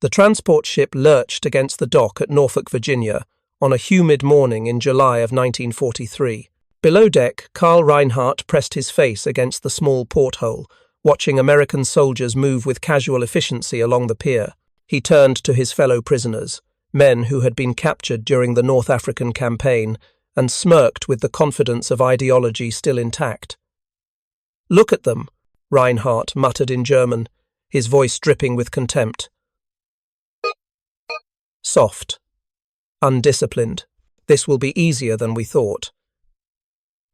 The transport ship lurched against the dock at Norfolk, Virginia, on a humid morning in July of 1943. Below deck, Karl Reinhardt pressed his face against the small porthole, watching American soldiers move with casual efficiency along the pier. He turned to his fellow prisoners, men who had been captured during the North African campaign, and smirked with the confidence of ideology still intact. "Look at them," Reinhardt muttered in German, his voice dripping with contempt. "Soft. Undisciplined. This will be easier than we thought."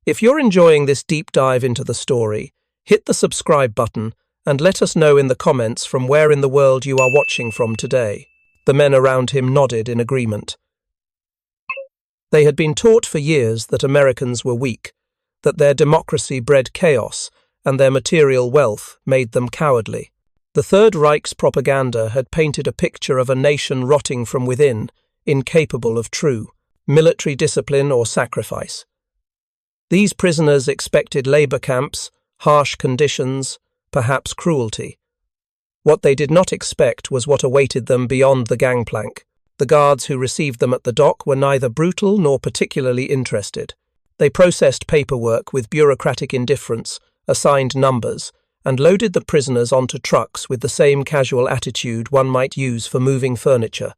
If you're enjoying this deep dive into the story, hit the subscribe button and let us know in the comments from where in the world you are watching from today. The men around him nodded in agreement. They had been taught for years that Americans were weak, that their democracy bred chaos and their material wealth made them cowardly. The Third Reich's propaganda had painted a picture of a nation rotting from within, incapable of true military discipline or sacrifice. These prisoners expected labor camps, harsh conditions, perhaps cruelty. What they did not expect was what awaited them beyond the gangplank. The guards who received them at the dock were neither brutal nor particularly interested. They processed paperwork with bureaucratic indifference, assigned numbers, and loaded the prisoners onto trucks with the same casual attitude one might use for moving furniture.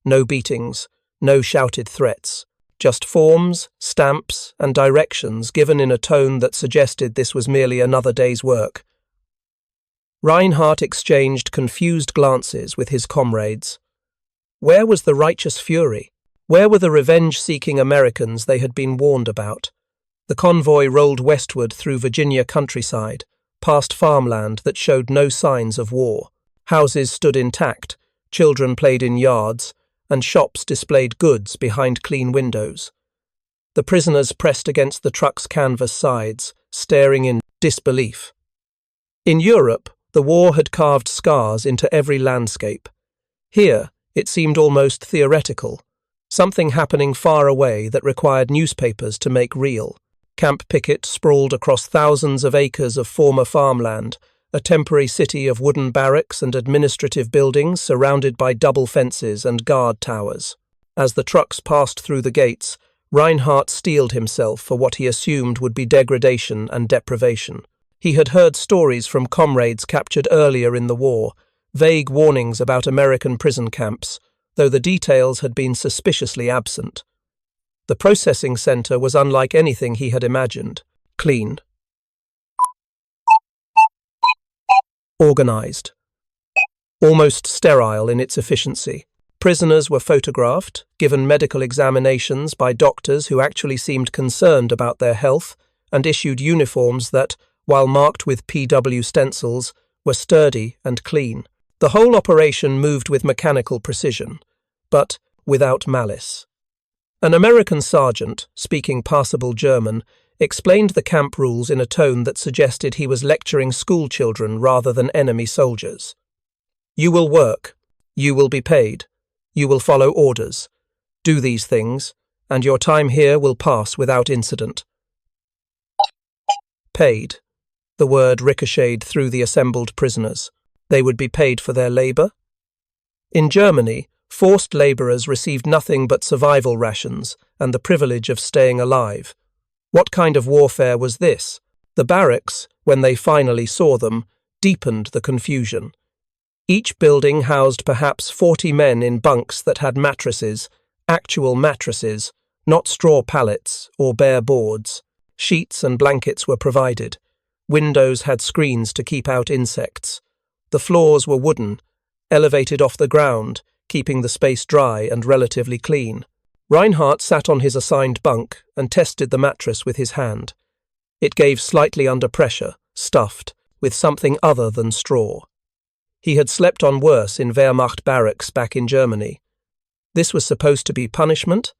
No beatings, no shouted threats. Just forms, stamps, and directions given in a tone that suggested this was merely another day's work. Reinhardt exchanged confused glances with his comrades. Where was the righteous fury? Where were the revenge-seeking Americans they had been warned about? The convoy rolled westward through Virginia countryside, past farmland that showed no signs of war. Houses stood intact, children played in yards, and shops displayed goods behind clean windows. The prisoners pressed against the truck's canvas sides, staring in disbelief. In Europe, the war had carved scars into every landscape. Here, it seemed almost theoretical, something happening far away that required newspapers to make real. Camp Picket sprawled across thousands of acres of former farmland, a temporary city of wooden barracks and administrative buildings surrounded by double fences and guard towers. As the trucks passed through the gates, Reinhardt steeled himself for what he assumed would be degradation and deprivation. He had heard stories from comrades captured earlier in the war, vague warnings about American prison camps, though the details had been suspiciously absent. The processing center was unlike anything he had imagined. Clean. Organized. Almost sterile in its efficiency. Prisoners were photographed, given medical examinations by doctors who actually seemed concerned about their health, and issued uniforms that, while marked with PW stencils, were sturdy and clean. The whole operation moved with mechanical precision, but without malice. An American sergeant, speaking passable German, explained the camp rules in a tone that suggested he was lecturing school children rather than enemy soldiers. "You will work. You will be paid. You will follow orders. Do these things, and your time here will pass without incident." Paid. The word ricocheted through the assembled prisoners. They would be paid for their labor? In Germany, forced laborers received nothing but survival rations and the privilege of staying alive. What kind of warfare was this? The barracks, when they finally saw them, deepened the confusion. Each building housed perhaps 40 men in bunks that had mattresses, actual mattresses, not straw pallets or bare boards. Sheets and blankets were provided. Windows had screens to keep out insects. The floors were wooden, elevated off the ground, keeping the space dry and relatively clean. Reinhardt sat on his assigned bunk and tested the mattress with his hand. It gave slightly under pressure, stuffed, with something other than straw. He had slept on worse in Wehrmacht barracks back in Germany. This was supposed to be punishment?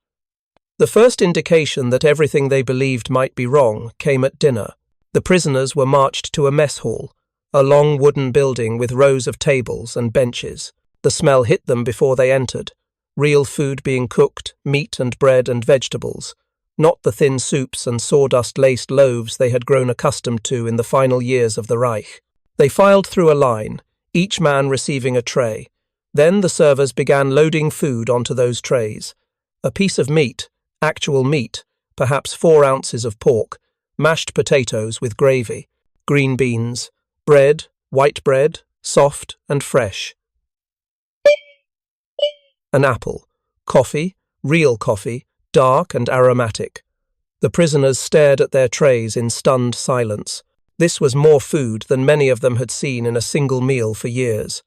The first indication that everything they believed might be wrong came at dinner. The prisoners were marched to a mess hall, a long wooden building with rows of tables and benches. The smell hit them before they entered. Real food being cooked, meat and bread and vegetables, not the thin soups and sawdust-laced loaves they had grown accustomed to in the final years of the Reich. They filed through a line, each man receiving a tray. Then the servers began loading food onto those trays. A piece of meat, actual meat, perhaps 4 ounces of pork, mashed potatoes with gravy, green beans, bread, white bread, soft and fresh. An apple, coffee, real coffee, dark and aromatic. The prisoners stared at their trays in stunned silence. This was more food than many of them had seen in a single meal for years.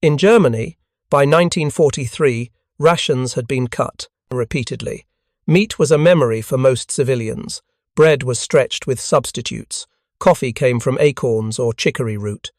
In Germany, by 1943, rations had been cut repeatedly. Meat was a memory for most civilians. Bread was stretched with substitutes. Coffee came from acorns or chicory root.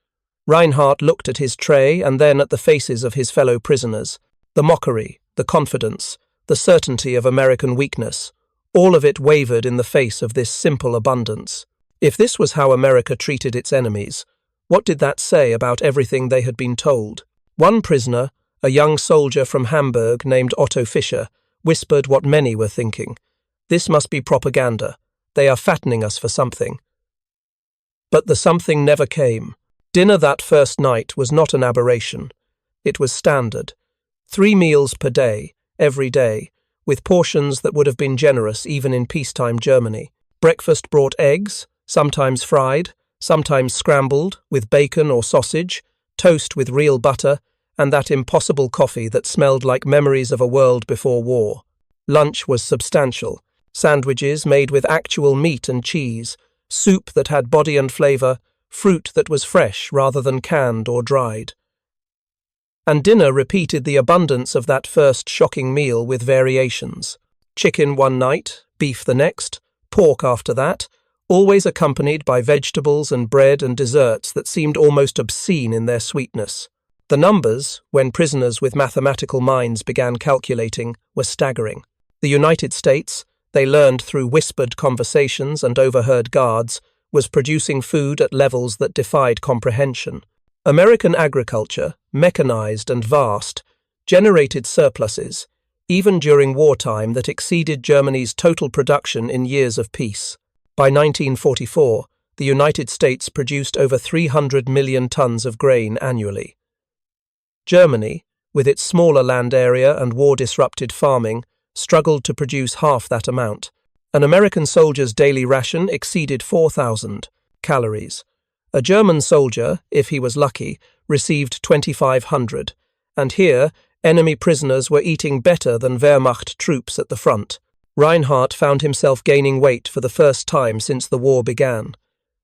Reinhardt looked at his tray and then at the faces of his fellow prisoners. The mockery, the confidence, the certainty of American weakness, all of it wavered in the face of this simple abundance. If this was how America treated its enemies, what did that say about everything they had been told? One prisoner, a young soldier from Hamburg named Otto Fischer, whispered what many were thinking. This must be propaganda. They are fattening us for something. But the something never came. Dinner that first night was not an aberration. It was standard. 3 meals per day, every day, with portions that would have been generous even in peacetime Germany. Breakfast brought eggs, sometimes fried, sometimes scrambled, with bacon or sausage, toast with real butter, and that impossible coffee that smelled like memories of a world before war. Lunch was substantial. Sandwiches made with actual meat and cheese, soup that had body and flavour, fruit that was fresh rather than canned or dried. And dinner repeated the abundance of that first shocking meal with variations. Chicken one night, beef the next, pork after that, always accompanied by vegetables and bread and desserts that seemed almost obscene in their sweetness. The numbers, when prisoners with mathematical minds began calculating, were staggering. The United States, they learned through whispered conversations and overheard guards, was producing food at levels that defied comprehension. American agriculture, mechanized and vast, generated surpluses, even during wartime, that exceeded Germany's total production in years of peace. By 1944, the United States produced over 300 million tons of grain annually. Germany, with its smaller land area and war-disrupted farming, struggled to produce half that amount. An American soldier's daily ration exceeded 4,000 calories. A German soldier, if he was lucky, received 2,500, and here enemy prisoners were eating better than Wehrmacht troops at the front. Reinhardt found himself gaining weight for the first time since the war began.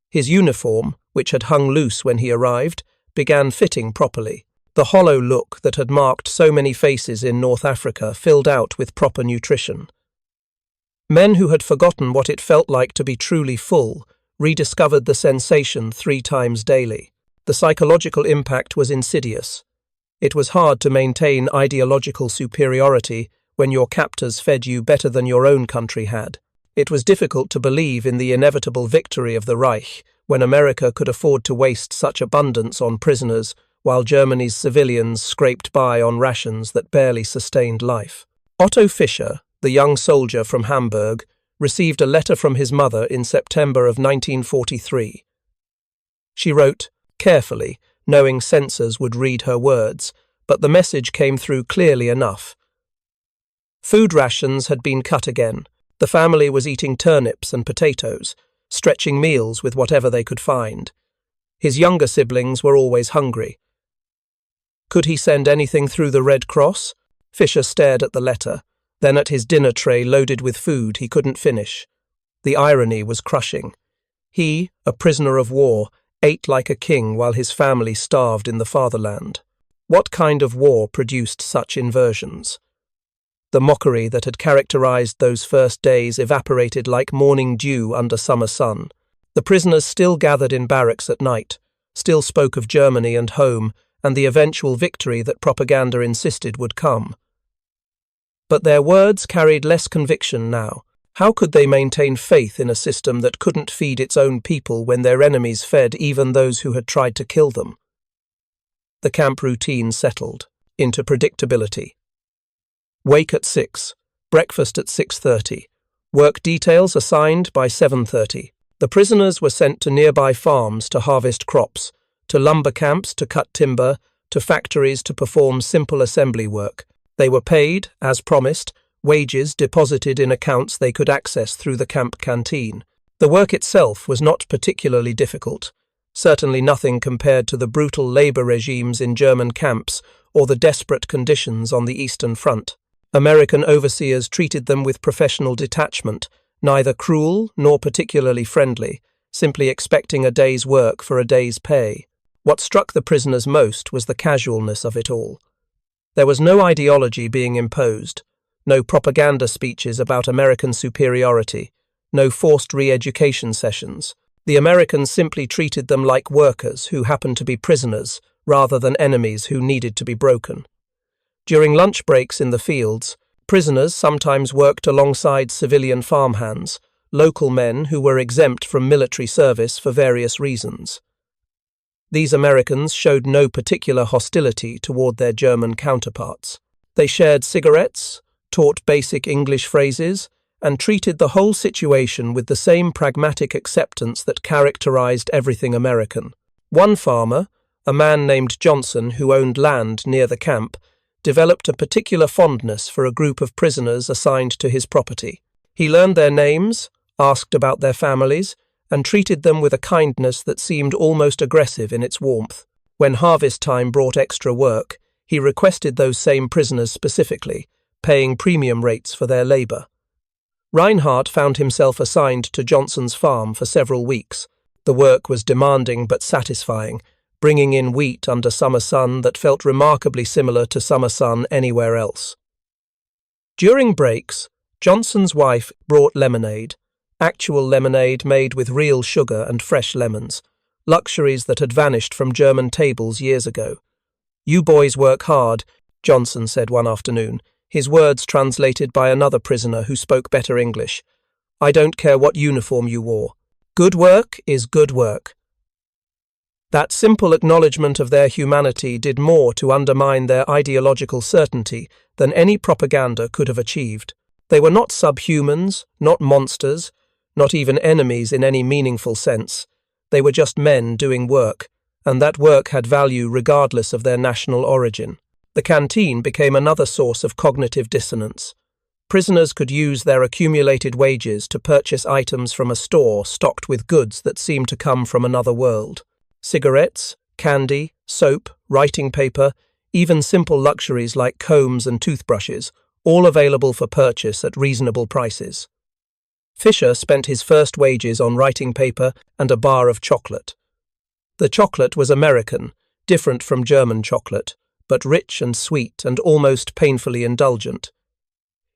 His uniform, which had hung loose when he arrived, began fitting properly. The hollow look that had marked so many faces in North Africa filled out with proper nutrition. Men who had forgotten what it felt like to be truly full rediscovered the sensation 3 times daily. The psychological impact was insidious. It was hard to maintain ideological superiority when your captors fed you better than your own country had. It was difficult to believe in the inevitable victory of the Reich when America could afford to waste such abundance on prisoners while Germany's civilians scraped by on rations that barely sustained life. Otto Fischer, the young soldier from Hamburg, received a letter from his mother in September of 1943. She wrote, carefully, knowing censors would read her words, but the message came through clearly enough. Food rations had been cut again. The family was eating turnips and potatoes, stretching meals with whatever they could find. His younger siblings were always hungry. Could he send anything through the Red Cross? Fischer stared at the letter, then at his dinner tray loaded with food he couldn't finish. The irony was crushing. He, a prisoner of war, ate like a king while his family starved in the fatherland. What kind of war produced such inversions? The mockery that had characterized those first days evaporated like morning dew under summer sun. The prisoners still gathered in barracks at night, still spoke of Germany and home, and the eventual victory that propaganda insisted would come. But their words carried less conviction now. How could they maintain faith in a system that couldn't feed its own people when their enemies fed even those who had tried to kill them? The camp routine settled into predictability. Wake at 6, breakfast at 6:30, work details assigned by 7:30. The prisoners were sent to nearby farms to harvest crops, to lumber camps to cut timber, to factories to perform simple assembly work. They were paid, as promised, wages deposited in accounts they could access through the camp canteen. The work itself was not particularly difficult, certainly nothing compared to the brutal labor regimes in German camps or the desperate conditions on the Eastern Front. American overseers treated them with professional detachment, neither cruel nor particularly friendly, simply expecting a day's work for a day's pay. What struck the prisoners most was the casualness of it all. There was no ideology being imposed, no propaganda speeches about American superiority, no forced re-education sessions. The Americans simply treated them like workers who happened to be prisoners rather than enemies who needed to be broken. During lunch breaks in the fields, prisoners sometimes worked alongside civilian farmhands, local men who were exempt from military service for various reasons. These Americans showed no particular hostility toward their German counterparts. They shared cigarettes, taught basic English phrases, and treated the whole situation with the same pragmatic acceptance that characterized everything American. One farmer, a man named Johnson who owned land near the camp, developed a particular fondness for a group of prisoners assigned to his property. He learned their names, asked about their families, and treated them with a kindness that seemed almost aggressive in its warmth. When harvest time brought extra work, he requested those same prisoners specifically, paying premium rates for their labor. Reinhardt found himself assigned to Johnson's farm for several weeks. The work was demanding but satisfying, bringing in wheat under summer sun that felt remarkably similar to summer sun anywhere else. During breaks, Johnson's wife brought lemonade, actual lemonade made with real sugar and fresh lemons, luxuries that had vanished from German tables years ago. "You boys work hard," Johnson said one afternoon, his words translated by another prisoner who spoke better English. "I don't care what uniform you wore. Good work is good work." That simple acknowledgement of their humanity did more to undermine their ideological certainty than any propaganda could have achieved. They were not subhumans, not monsters, not even enemies in any meaningful sense. They were just men doing work, and that work had value regardless of their national origin. The canteen became another source of cognitive dissonance. Prisoners could use their accumulated wages to purchase items from a store stocked with goods that seemed to come from another world. Cigarettes, candy, soap, writing paper, even simple luxuries like combs and toothbrushes, all available for purchase at reasonable prices. Fisher spent his first wages on writing paper and a bar of chocolate. The chocolate was American, different from German chocolate, but rich and sweet and almost painfully indulgent.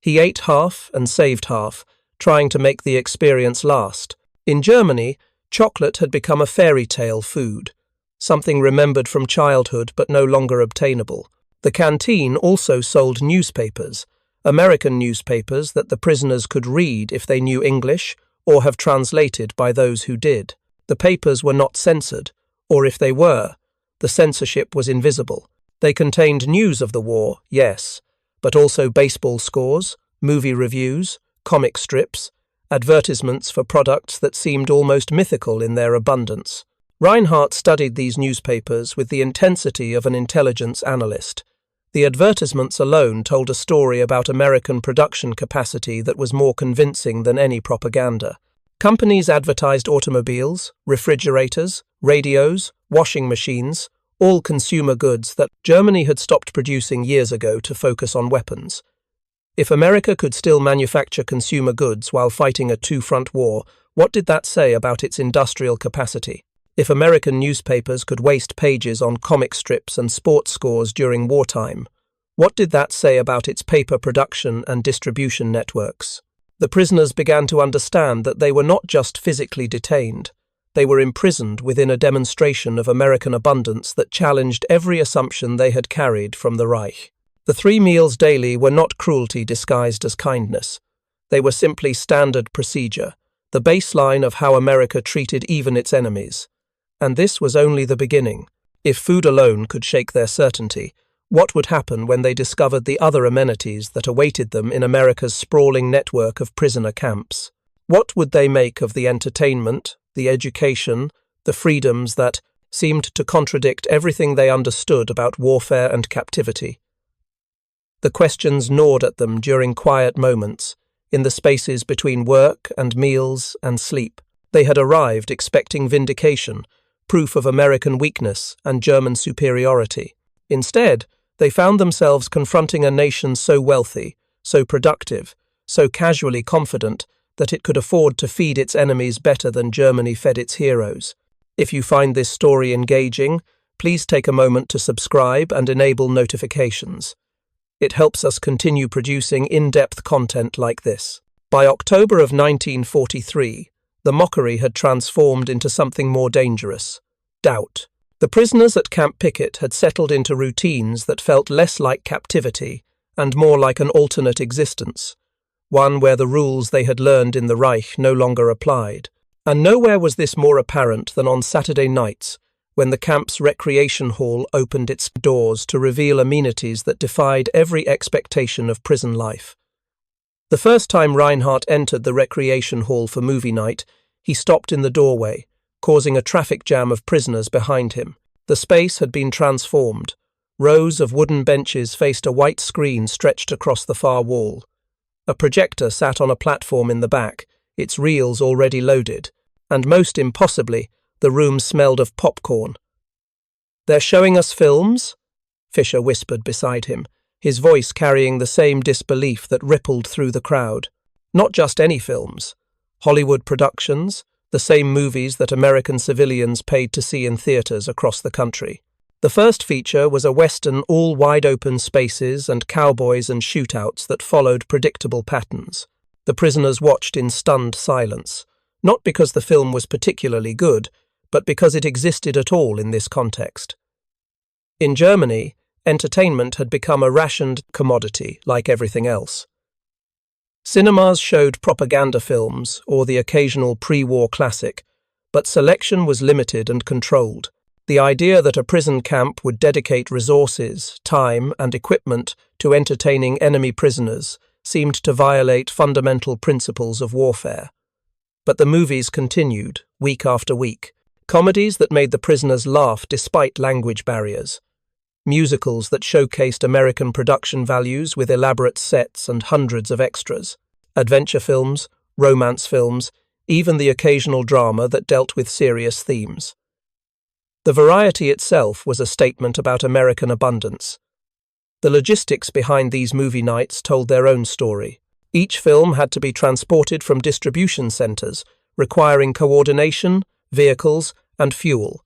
He ate half and saved half, trying to make the experience last. In Germany, chocolate had become a fairy tale food, something remembered from childhood but no longer obtainable. The canteen also sold newspapers, American newspapers that the prisoners could read if they knew English or have translated by those who did. The papers were not censored, or if they were, the censorship was invisible. They contained news of the war, yes, but also baseball scores, movie reviews, comic strips, advertisements for products that seemed almost mythical in their abundance. Reinhardt studied these newspapers with the intensity of an intelligence analyst. The advertisements alone told a story about American production capacity that was more convincing than any propaganda. Companies advertised automobiles, refrigerators, radios, washing machines, all consumer goods that Germany had stopped producing years ago to focus on weapons. If America could still manufacture consumer goods while fighting a two-front war, what did that say about its industrial capacity? If American newspapers could waste pages on comic strips and sports scores during wartime, what did that say about its paper production and distribution networks? The prisoners began to understand that they were not just physically detained. They were imprisoned within a demonstration of American abundance that challenged every assumption they had carried from the Reich. The 3 meals daily were not cruelty disguised as kindness. They were simply standard procedure, the baseline of how America treated even its enemies. And this was only the beginning. If food alone could shake their certainty, what would happen when they discovered the other amenities that awaited them in America's sprawling network of prisoner camps? What would they make of the entertainment, the education, the freedoms that, seemed to contradict everything they understood about warfare and captivity. The questions gnawed at them during quiet moments, in the spaces between work and meals and sleep. They had arrived expecting vindication, proof of American weakness and German superiority. Instead, they found themselves confronting a nation so wealthy, so productive, so casually confident that it could afford to feed its enemies better than Germany fed its heroes. If you find this story engaging, please take a moment to subscribe and enable notifications. It helps us continue producing in-depth content like this. By October of 1943, the mockery had transformed into something more dangerous: doubt. The prisoners at Camp Pickett had settled into routines that felt less like captivity and more like an alternate existence, one where the rules they had learned in the Reich no longer applied. And nowhere was this more apparent than on Saturday nights, when the camp's recreation hall opened its doors to reveal amenities that defied every expectation of prison life. The first time Reinhardt entered the recreation hall for movie night, he stopped in the doorway, causing a traffic jam of prisoners behind him. The space had been transformed. Rows of wooden benches faced a white screen stretched across the far wall. A projector sat on a platform in the back, its reels already loaded, and most impossibly, the room smelled of popcorn. "They're showing us films?" Fisher whispered beside him, his voice carrying the same disbelief that rippled through the crowd. Not just any films. Hollywood productions, the same movies that American civilians paid to see in theaters across the country. The first feature was a western all wide-open spaces and cowboys and shootouts that followed predictable patterns. The prisoners watched in stunned silence, not because the film was particularly good, but because it existed at all in this context. In Germany, entertainment had become a rationed commodity like everything else. Cinemas showed propaganda films or the occasional pre-war classic, but selection was limited and controlled. The idea that a prison camp would dedicate resources, time, and equipment to entertaining enemy prisoners seemed to violate fundamental principles of warfare. But the movies continued, week after week. Comedies that made the prisoners laugh despite language barriers. Musicals that showcased American production values with elaborate sets and hundreds of extras. Adventure films, romance films, even the occasional drama that dealt with serious themes. The variety itself was a statement about American abundance. The logistics behind these movie nights told their own story. Each film had to be transported from distribution centers, requiring coordination, vehicles, and fuel.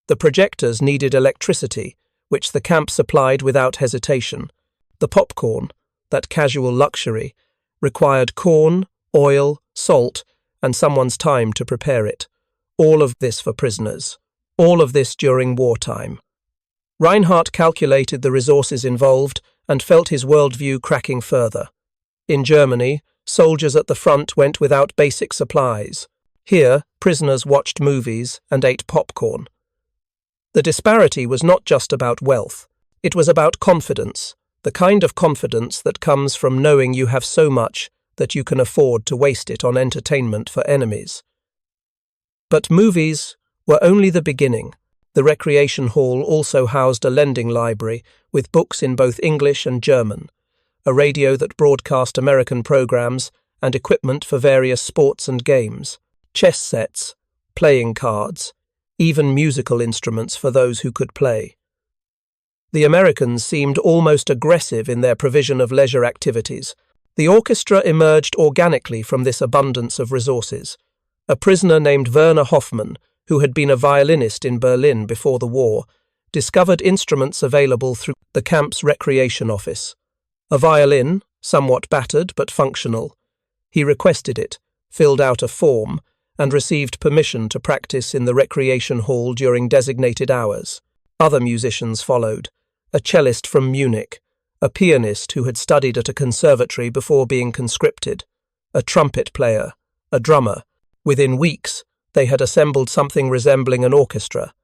The projectors needed electricity, which the camp supplied without hesitation. The popcorn, that casual luxury, required corn, oil, salt, and someone's time to prepare it. All of this for prisoners. All of this during wartime. Reinhardt calculated the resources involved and felt his worldview cracking further. In Germany, soldiers at the front went without basic supplies. Here, prisoners watched movies and ate popcorn. The disparity was not just about wealth. It was about confidence, the kind of confidence that comes from knowing you have so much that you can afford to waste it on entertainment for enemies. But movies were only the beginning. The recreation hall also housed a lending library with books in both English and German, a radio that broadcast American programs, and equipment for various sports and games, chess sets, playing cards, even musical instruments for those who could play. The Americans seemed almost aggressive in their provision of leisure activities. The orchestra emerged organically from this abundance of resources. A prisoner named Werner Hoffmann, who had been a violinist in Berlin before the war, discovered instruments available through the camp's recreation office. A violin, somewhat battered but functional. He requested it, filled out a form, and received permission to practice in the recreation hall during designated hours. Other musicians followed. A cellist from Munich, a pianist who had studied at a conservatory before being conscripted, a trumpet player, a drummer. Within weeks, they had assembled something resembling an orchestra.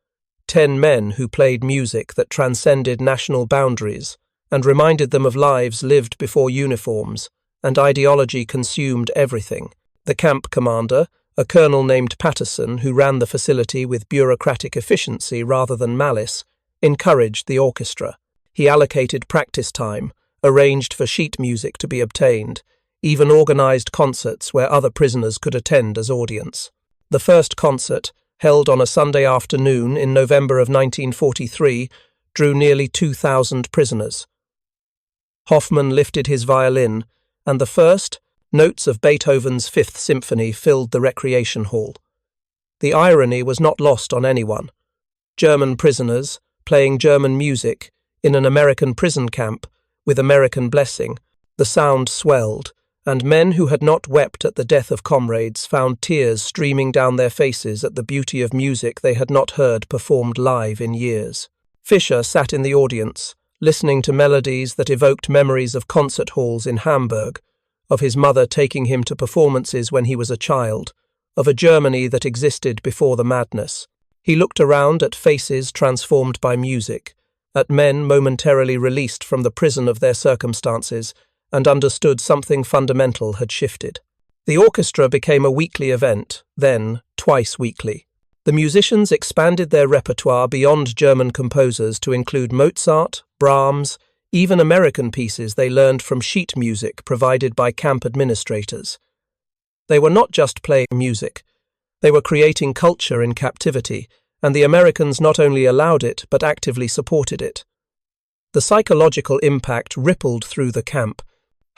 10 men who played music that transcended national boundaries and reminded them of lives lived before uniforms, and ideology consumed everything. The camp commander, a colonel named Patterson, who ran the facility with bureaucratic efficiency rather than malice, encouraged the orchestra. He allocated practice time, arranged for sheet music to be obtained, even organized concerts where other prisoners could attend as audience. The first concert, held on a Sunday afternoon in November of 1943, drew nearly 2,000 prisoners. Hoffmann lifted his violin, and the first, notes of Beethoven's Fifth Symphony filled the recreation hall. The irony was not lost on anyone. German prisoners, playing German music, in an American prison camp, with American blessing, the sound swelled, and men who had not wept at the death of comrades found tears streaming down their faces at the beauty of music they had not heard performed live in years. Fischer sat in the audience, listening to melodies that evoked memories of concert halls in Hamburg, of his mother taking him to performances when he was a child, of a Germany that existed before the madness. He looked around at faces transformed by music, at men momentarily released from the prison of their circumstances, and understood something fundamental had shifted. The orchestra became a weekly event, then twice weekly. The musicians expanded their repertoire beyond German composers to include Mozart, Brahms, even American pieces they learned from sheet music provided by camp administrators. They were not just playing music. They were creating culture in captivity, and the Americans not only allowed it but actively supported it. The psychological impact rippled through the camp.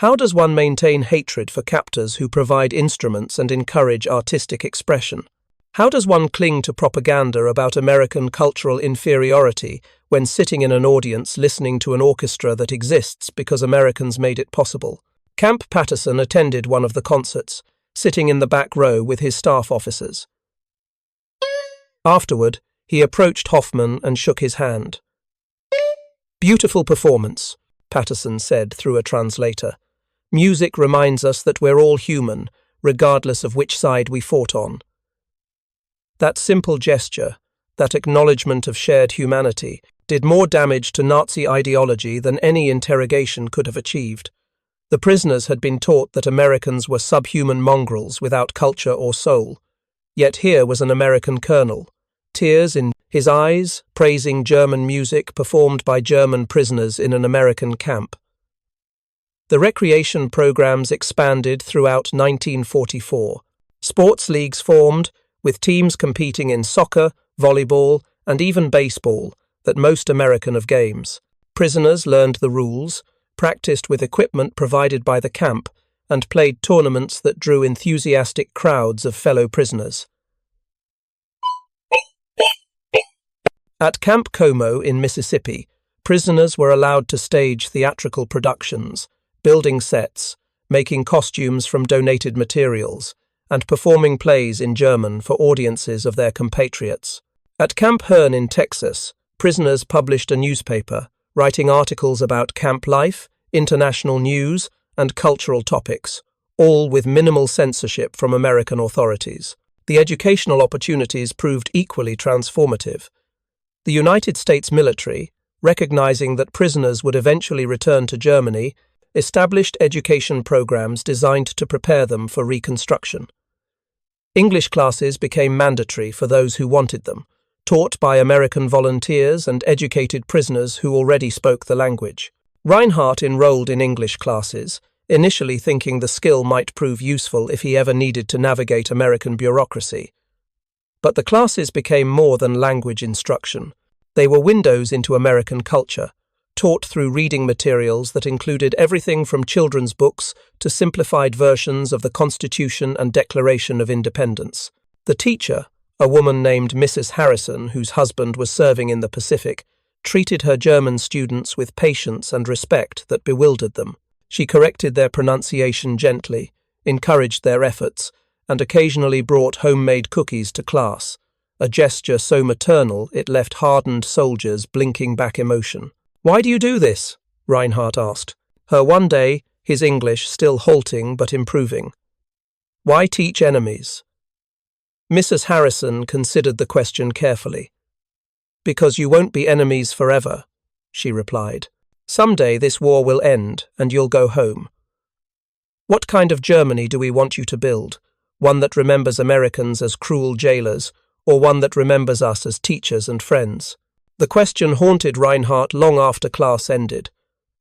How does one maintain hatred for captors who provide instruments and encourage artistic expression? How does one cling to propaganda about American cultural inferiority when sitting in an audience listening to an orchestra that exists because Americans made it possible? Camp Patterson attended one of the concerts, sitting in the back row with his staff officers. Afterward, he approached Hoffmann and shook his hand. "Beautiful performance," Patterson said through a translator. "Music reminds us that we're all human, regardless of which side we fought on." That simple gesture, that acknowledgement of shared humanity, did more damage to Nazi ideology than any interrogation could have achieved. The prisoners had been taught that Americans were subhuman mongrels without culture or soul. Yet here was an American colonel, tears in his eyes, praising German music performed by German prisoners in an American camp. The recreation programs expanded throughout 1944. Sports leagues formed, with teams competing in soccer, volleyball, and even baseball, that most American of games. Prisoners learned the rules, practiced with equipment provided by the camp, and played tournaments that drew enthusiastic crowds of fellow prisoners. At Camp Como in Mississippi, prisoners were allowed to stage theatrical productions, building sets, making costumes from donated materials, and performing plays in German for audiences of their compatriots. At Camp Hearn in Texas, prisoners published a newspaper, writing articles about camp life, international news, and cultural topics, all with minimal censorship from American authorities. The educational opportunities proved equally transformative. The United States military, recognizing that prisoners would eventually return to Germany, established education programs designed to prepare them for reconstruction. English classes became mandatory for those who wanted them, taught by American volunteers and educated prisoners who already spoke the language. Reinhardt enrolled in English classes, initially thinking the skill might prove useful if he ever needed to navigate American bureaucracy. But the classes became more than language instruction. They were windows into American culture, taught through reading materials that included everything from children's books to simplified versions of the Constitution and Declaration of Independence. The teacher, a woman named Mrs. Harrison, whose husband was serving in the Pacific, treated her German students with patience and respect that bewildered them. She corrected their pronunciation gently, encouraged their efforts, and occasionally brought homemade cookies to class, a gesture so maternal it left hardened soldiers blinking back emotion. "Why do you do this?" Reinhardt asked, her one day, his English still halting but improving. "Why teach enemies?" Mrs. Harrison considered the question carefully. "Because you won't be enemies forever," she replied. "Someday this war will end and you'll go home." "What kind of Germany do we want you to build? one that remembers Americans as cruel jailers, or one that remembers us as teachers and friends. The question haunted Reinhardt long after class ended.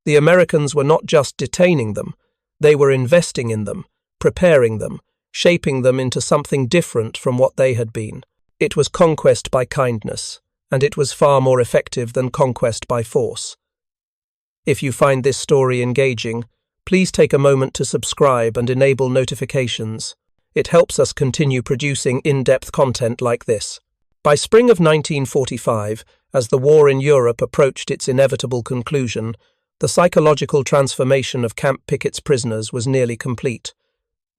The Americans were not just detaining them, they were investing in them, preparing them, shaping them into something different from what they had been. It was conquest by kindness, and it was far more effective than conquest by force. If you find this story engaging, please take a moment to subscribe and enable notifications. It helps us continue producing in-depth content like this. By spring of 1945, as the war in Europe approached its inevitable conclusion, the psychological transformation of Camp Pickett's prisoners was nearly complete.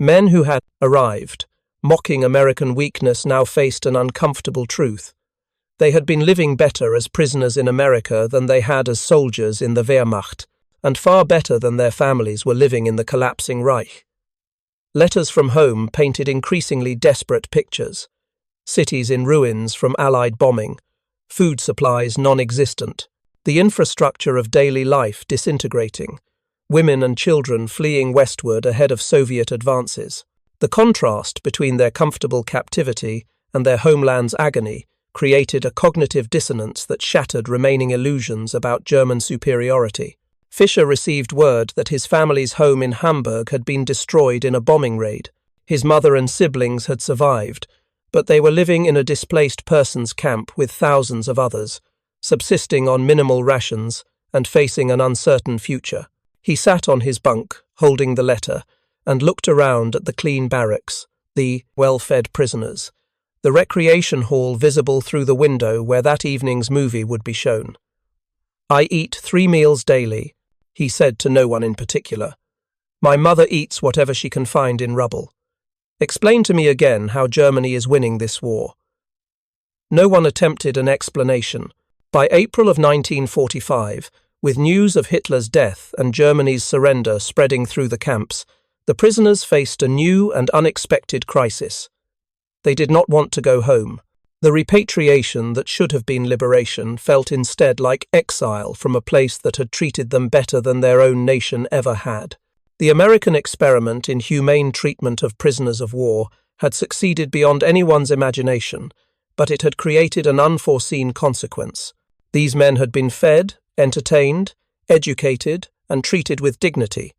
Men who had arrived, mocking American weakness, now faced an uncomfortable truth. They had been living better as prisoners in America than they had as soldiers in the Wehrmacht, and far better than their families were living in the collapsing Reich. Letters from home painted increasingly desperate pictures. Cities in ruins from Allied bombing, food supplies non-existent, the infrastructure of daily life disintegrating, women and children fleeing westward ahead of Soviet advances. The contrast between their comfortable captivity and their homeland's agony created a cognitive dissonance that shattered remaining illusions about German superiority. Fischer received word that his family's home in Hamburg had been destroyed in a bombing raid. His mother and siblings had survived, but they were living in a displaced persons camp with thousands of others, subsisting on minimal rations and facing an uncertain future. He sat on his bunk, holding the letter, and looked around at the clean barracks, the well-fed prisoners, the recreation hall visible through the window where that evening's movie would be shown. "I eat 3 meals daily," he said to no one in particular. "My mother eats whatever she can find in rubble. Explain to me again how Germany is winning this war." No one attempted an explanation. By April of 1945, with news of Hitler's death and Germany's surrender spreading through the camps, the prisoners faced a new and unexpected crisis. They did not want to go home. The repatriation that should have been liberation felt instead like exile from a place that had treated them better than their own nation ever had. The American experiment in humane treatment of prisoners of war had succeeded beyond anyone's imagination, but it had created an unforeseen consequence. These men had been fed, entertained, educated, and treated with dignity.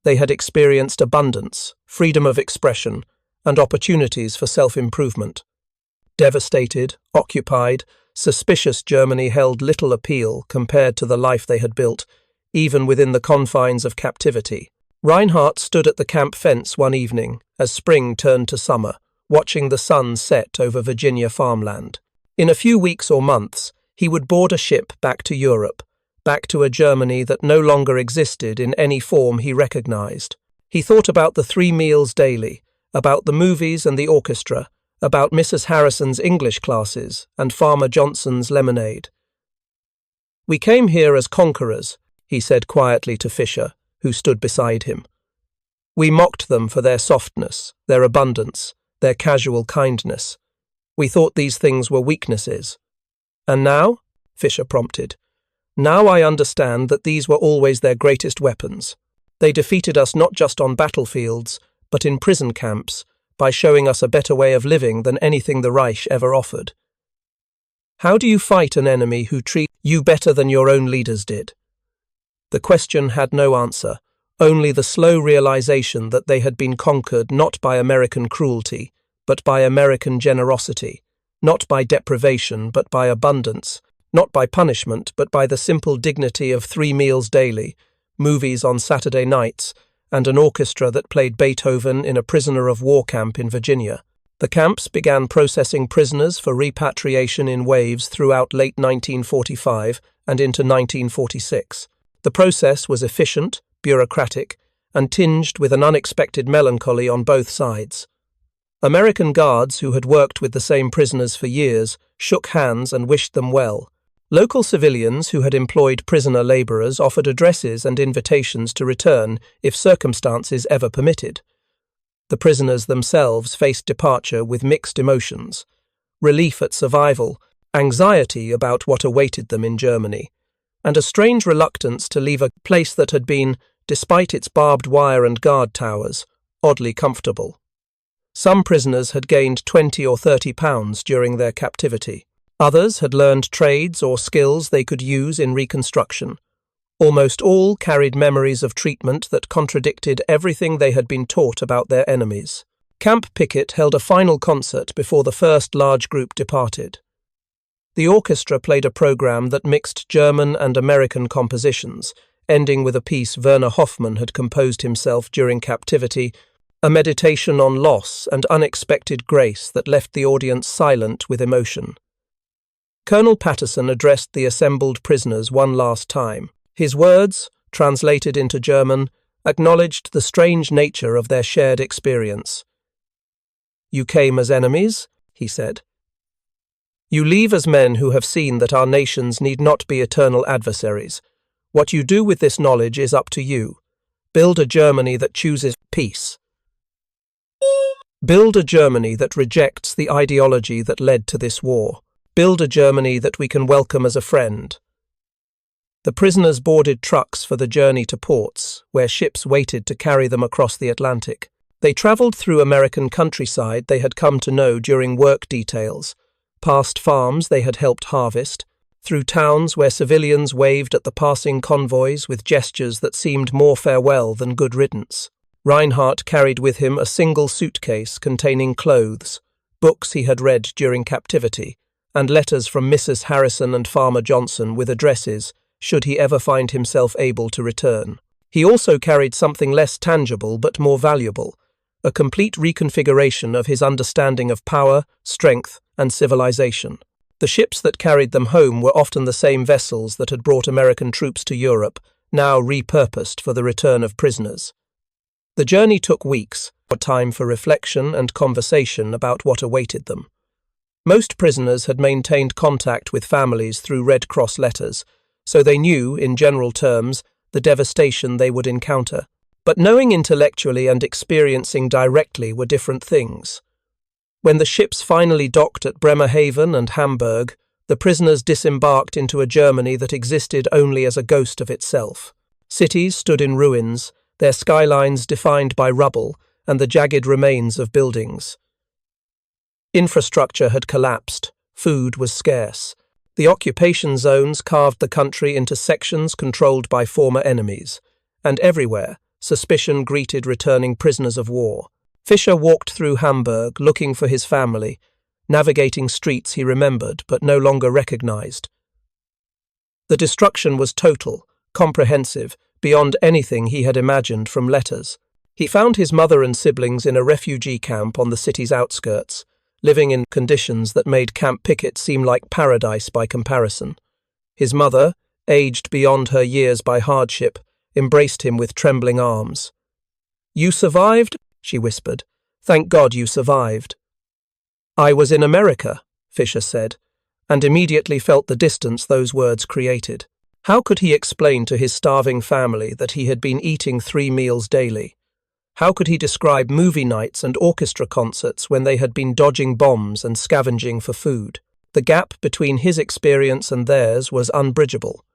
They had experienced abundance, freedom of expression, and opportunities for self-improvement. Devastated, occupied, suspicious Germany held little appeal compared to the life they had built, even within the confines of captivity. Reinhardt stood at the camp fence one evening, as spring turned to summer, watching the sun set over Virginia farmland. In a few weeks or months, he would board a ship back to Europe, back to a Germany that no longer existed in any form he recognized. He thought about the 3 meals daily, about the movies and the orchestra, about Mrs. Harrison's English classes and Farmer Johnson's lemonade. "We came here as conquerors," he said quietly to Fischer, who stood beside him. "We mocked them for their softness, their abundance, their casual kindness. We thought these things were weaknesses. And now?" Fischer prompted. "Now I understand that these were always their greatest weapons. They defeated us not just on battlefields, but in prison camps, by showing us a better way of living than anything the Reich ever offered. How do you fight an enemy who treats you better than your own leaders did?" The question had no answer, only the slow realization that they had been conquered not by American cruelty, but by American generosity, not by deprivation, but by abundance, not by punishment, but by the simple dignity of 3 meals daily, movies on Saturday nights, and an orchestra that played Beethoven in a prisoner of war camp in Virginia. The camps began processing prisoners for repatriation in waves throughout late 1945 and into 1946. The process was efficient, bureaucratic, and tinged with an unexpected melancholy on both sides. American guards who had worked with the same prisoners for years shook hands and wished them well. Local civilians who had employed prisoner labourers offered addresses and invitations to return if circumstances ever permitted. The prisoners themselves faced departure with mixed emotions: relief at survival, anxiety about what awaited them in Germany, and a strange reluctance to leave a place that had been, despite its barbed wire and guard towers, oddly comfortable. Some prisoners had gained 20 or 30 pounds during their captivity. Others had learned trades or skills they could use in reconstruction. Almost all carried memories of treatment that contradicted everything they had been taught about their enemies. Camp Picket held a final concert before the first large group departed. The orchestra played a program that mixed German and American compositions, ending with a piece Werner Hoffmann had composed himself during captivity, a meditation on loss and unexpected grace that left the audience silent with emotion. Colonel Patterson addressed the assembled prisoners one last time. His words, translated into German, acknowledged the strange nature of their shared experience. "You came as enemies," he said. "You leave as men who have seen that our nations need not be eternal adversaries. What you do with this knowledge is up to you. Build a Germany that chooses peace. Build a Germany that rejects the ideology that led to this war. Build a Germany that we can welcome as a friend." The prisoners boarded trucks for the journey to ports, where ships waited to carry them across the Atlantic. They travelled through American countryside they had come to know during work details, past farms they had helped harvest, through towns where civilians waved at the passing convoys with gestures that seemed more farewell than good riddance. Reinhardt carried with him a single suitcase containing clothes, books he had read during captivity, and letters from Mrs. Harrison and Farmer Johnson with addresses, should he ever find himself able to return. He also carried something less tangible but more valuable, a complete reconfiguration of his understanding of power, strength, and civilization. The ships that carried them home were often the same vessels that had brought American troops to Europe, now repurposed for the return of prisoners. The journey took weeks, a time for reflection and conversation about what awaited them. Most prisoners had maintained contact with families through Red Cross letters, so they knew, in general terms, the devastation they would encounter. But knowing intellectually and experiencing directly were different things. When the ships finally docked at Bremerhaven and Hamburg, the prisoners disembarked into a Germany that existed only as a ghost of itself. Cities stood in ruins, their skylines defined by rubble and the jagged remains of buildings. Infrastructure had collapsed, food was scarce. The occupation zones carved the country into sections controlled by former enemies, and everywhere, suspicion greeted returning prisoners of war. Fischer walked through Hamburg, looking for his family, navigating streets he remembered but no longer recognized. The destruction was total, comprehensive, beyond anything he had imagined from letters. He found his mother and siblings in a refugee camp on the city's outskirts, living in conditions that made Camp Picket seem like paradise by comparison. His mother, aged beyond her years by hardship, embraced him with trembling arms. "You survived?" she whispered. "Thank God you survived." "I was in America," Fischer said, and immediately felt the distance those words created. How could he explain to his starving family that he had been eating 3 meals daily? How could he describe movie nights and orchestra concerts when they had been dodging bombs and scavenging for food? The gap between his experience and theirs was unbridgeable.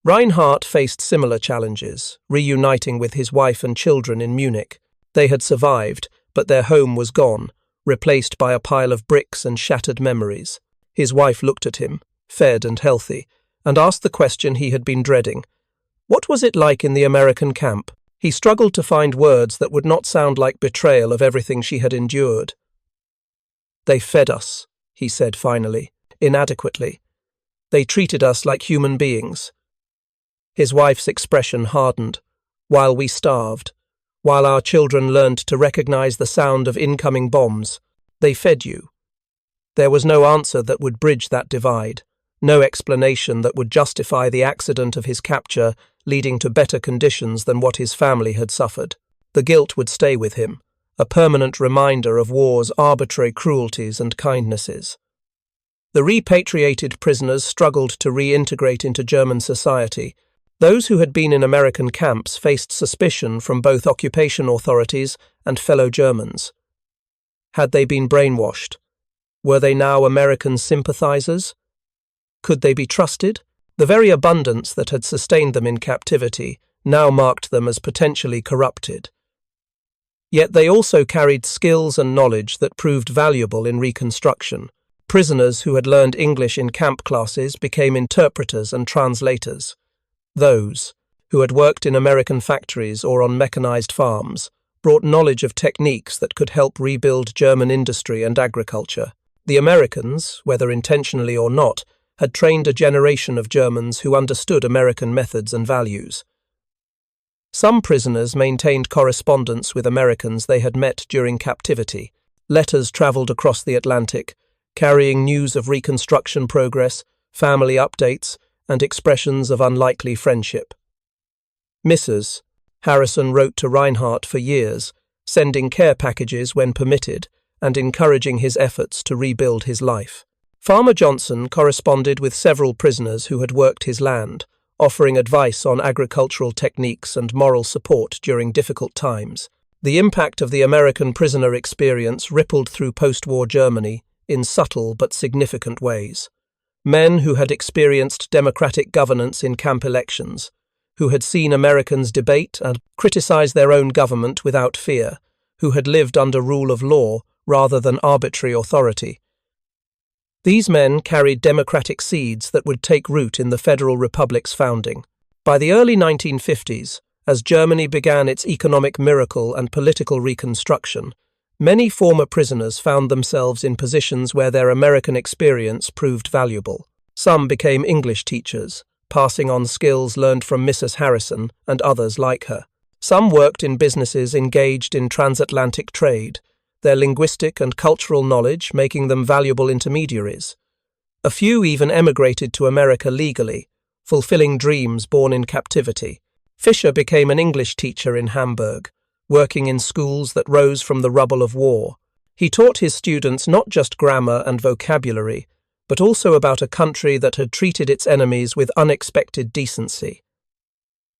Reinhardt faced similar challenges, reuniting with his wife and children in Munich. They had survived, but their home was gone, replaced by a pile of bricks and shattered memories. His wife looked at him, fed and healthy, and asked the question he had been dreading. What was it like in the American camp? He struggled to find words that would not sound like betrayal of everything she had endured. "They fed us," he said finally, inadequately. "They treated us like human beings." His wife's expression hardened. "While we starved, while our children learned to recognize the sound of incoming bombs, they fed you." There was no answer that would bridge that divide, no explanation that would justify the accident of his capture leading to better conditions than what his family had suffered. The guilt would stay with him, a permanent reminder of war's arbitrary cruelties and kindnesses. The repatriated prisoners struggled to reintegrate into German society. Those who had been in American camps faced suspicion from both occupation authorities and fellow Germans. Had they been brainwashed? Were they now American sympathizers? Could they be trusted? The very abundance that had sustained them in captivity now marked them as potentially corrupted. Yet they also carried skills and knowledge that proved valuable in reconstruction. Prisoners who had learned English in camp classes became interpreters and translators. Those who had worked in American factories or on mechanized farms brought knowledge of techniques that could help rebuild German industry and agriculture. The Americans, whether intentionally or not, had trained a generation of Germans who understood American methods and values. Some prisoners maintained correspondence with Americans they had met during captivity. Letters traveled across the Atlantic, carrying news of Reconstruction progress, family updates, and expressions of unlikely friendship. Mrs. Harrison wrote to Reinhardt for years, sending care packages when permitted and encouraging his efforts to rebuild his life. Farmer Johnson corresponded with several prisoners who had worked his land, offering advice on agricultural techniques and moral support during difficult times. The impact of the American prisoner experience rippled through post-war Germany in subtle but significant ways. Men who had experienced democratic governance in camp elections, who had seen Americans debate and criticize their own government without fear, who had lived under rule of law rather than arbitrary authority. These men carried democratic seeds that would take root in the Federal Republic's founding. By the early 1950s, as Germany began its economic miracle and political reconstruction, many former prisoners found themselves in positions where their American experience proved valuable. Some became English teachers, passing on skills learned from Mrs. Harrison and others like her. Some worked in businesses engaged in transatlantic trade, their linguistic and cultural knowledge making them valuable intermediaries. A few even emigrated to America legally, fulfilling dreams born in captivity. Fisher became an English teacher in Hamburg, working in schools that rose from the rubble of war. He taught his students not just grammar and vocabulary, but also about a country that had treated its enemies with unexpected decency.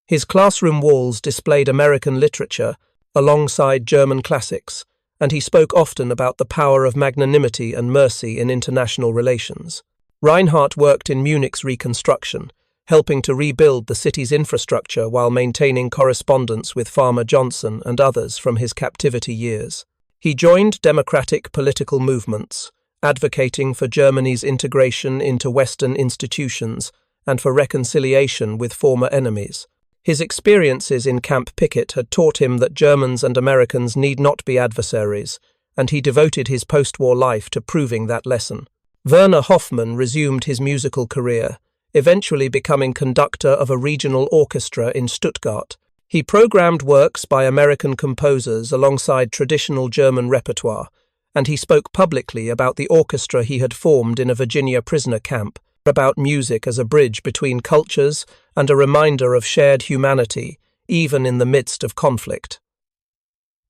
His classroom walls displayed American literature alongside German classics, and he spoke often about the power of magnanimity and mercy in international relations. Reinhardt worked in Munich's reconstruction, helping to rebuild the city's infrastructure while maintaining correspondence with Farmer Johnson and others from his captivity years. He joined democratic political movements, advocating for Germany's integration into Western institutions and for reconciliation with former enemies. His experiences in Camp Picket had taught him that Germans and Americans need not be adversaries, and he devoted his post-war life to proving that lesson. Werner Hoffmann resumed his musical career, eventually becoming conductor of a regional orchestra in Stuttgart. He programmed works by American composers alongside traditional German repertoire, and he spoke publicly about the orchestra he had formed in a Virginia prisoner camp, about music as a bridge between cultures and a reminder of shared humanity, even in the midst of conflict.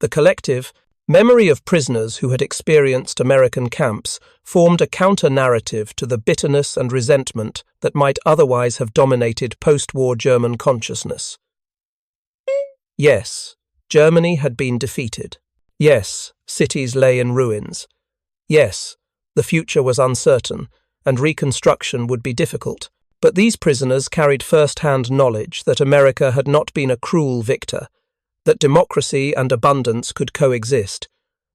The collective memory of prisoners who had experienced American camps formed a counter-narrative to the bitterness and resentment that might otherwise have dominated post-war German consciousness. Yes, Germany had been defeated. Yes, cities lay in ruins. Yes, the future was uncertain, and reconstruction would be difficult. But these prisoners carried first-hand knowledge that America had not been a cruel victor, that democracy and abundance could coexist,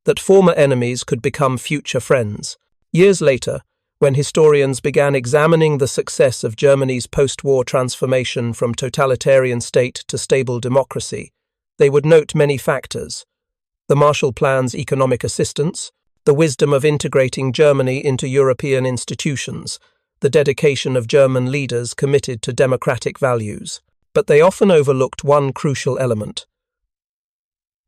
that former enemies could become future friends. Years later, when historians began examining the success of Germany's post-war transformation from totalitarian state to stable democracy, they would note many factors: the Marshall Plan's economic assistance, the wisdom of integrating Germany into European institutions, the dedication of German leaders committed to democratic values. But they often overlooked one crucial element: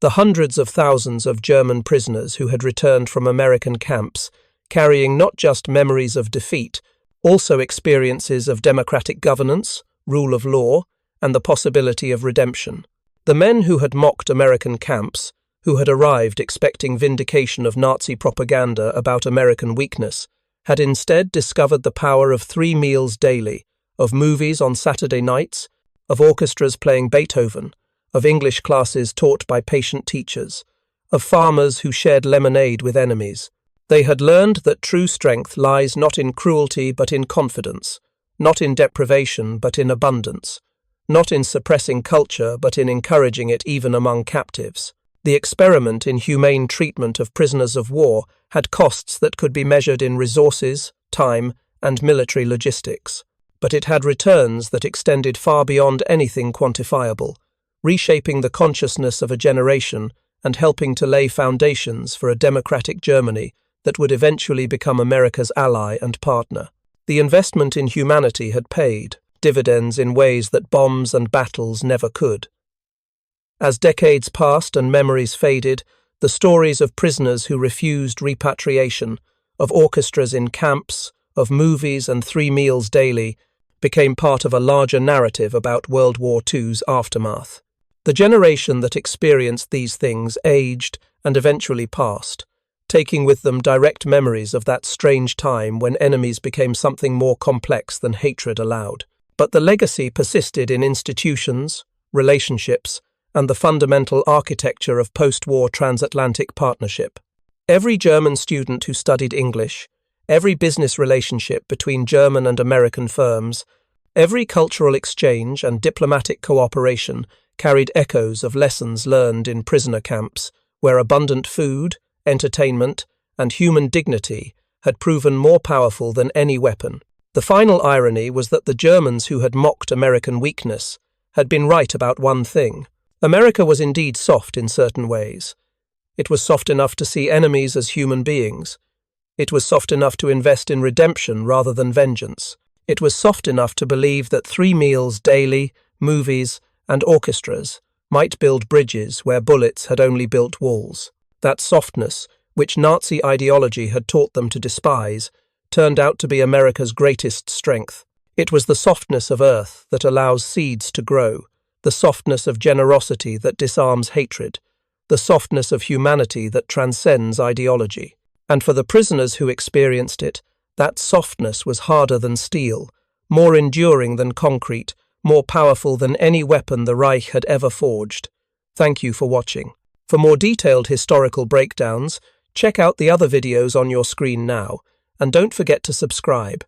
the hundreds of thousands of German prisoners who had returned from American camps, carrying not just memories of defeat, also experiences of democratic governance, rule of law, and the possibility of redemption. The men who had mocked American camps, who had arrived expecting vindication of Nazi propaganda about American weakness, had instead discovered the power of 3 meals daily, of movies on Saturday nights, of orchestras playing Beethoven, of English classes taught by patient teachers, of farmers who shared lemonade with enemies. They had learned that true strength lies not in cruelty but in confidence, not in deprivation but in abundance, not in suppressing culture but in encouraging it even among captives. The experiment in humane treatment of prisoners of war had costs that could be measured in resources, time, and military logistics. But it had returns that extended far beyond anything quantifiable, reshaping the consciousness of a generation and helping to lay foundations for a democratic Germany that would eventually become America's ally and partner. The investment in humanity had paid dividends in ways that bombs and battles never could. As decades passed and memories faded, the stories of prisoners who refused repatriation, of orchestras in camps, of movies and 3 meals daily, became part of a larger narrative about World War II's aftermath. The generation that experienced these things aged and eventually passed, taking with them direct memories of that strange time when enemies became something more complex than hatred allowed. But the legacy persisted in institutions, relationships, and the fundamental architecture of post-war transatlantic partnership. Every German student who studied English, every business relationship between German and American firms, every cultural exchange and diplomatic cooperation carried echoes of lessons learned in prisoner camps, where abundant food, entertainment, and human dignity had proven more powerful than any weapon. The final irony was that the Germans who had mocked American weakness had been right about one thing. America was indeed soft in certain ways. It was soft enough to see enemies as human beings. It was soft enough to invest in redemption rather than vengeance. It was soft enough to believe that 3 meals daily, movies, and orchestras might build bridges where bullets had only built walls. That softness, which Nazi ideology had taught them to despise, turned out to be America's greatest strength. It was the softness of earth that allows seeds to grow, the softness of generosity that disarms hatred, the softness of humanity that transcends ideology. And for the prisoners who experienced it, that softness was harder than steel, more enduring than concrete, more powerful than any weapon the Reich had ever forged. Thank you for watching. For more detailed historical breakdowns, check out the other videos on your screen now, and don't forget to subscribe.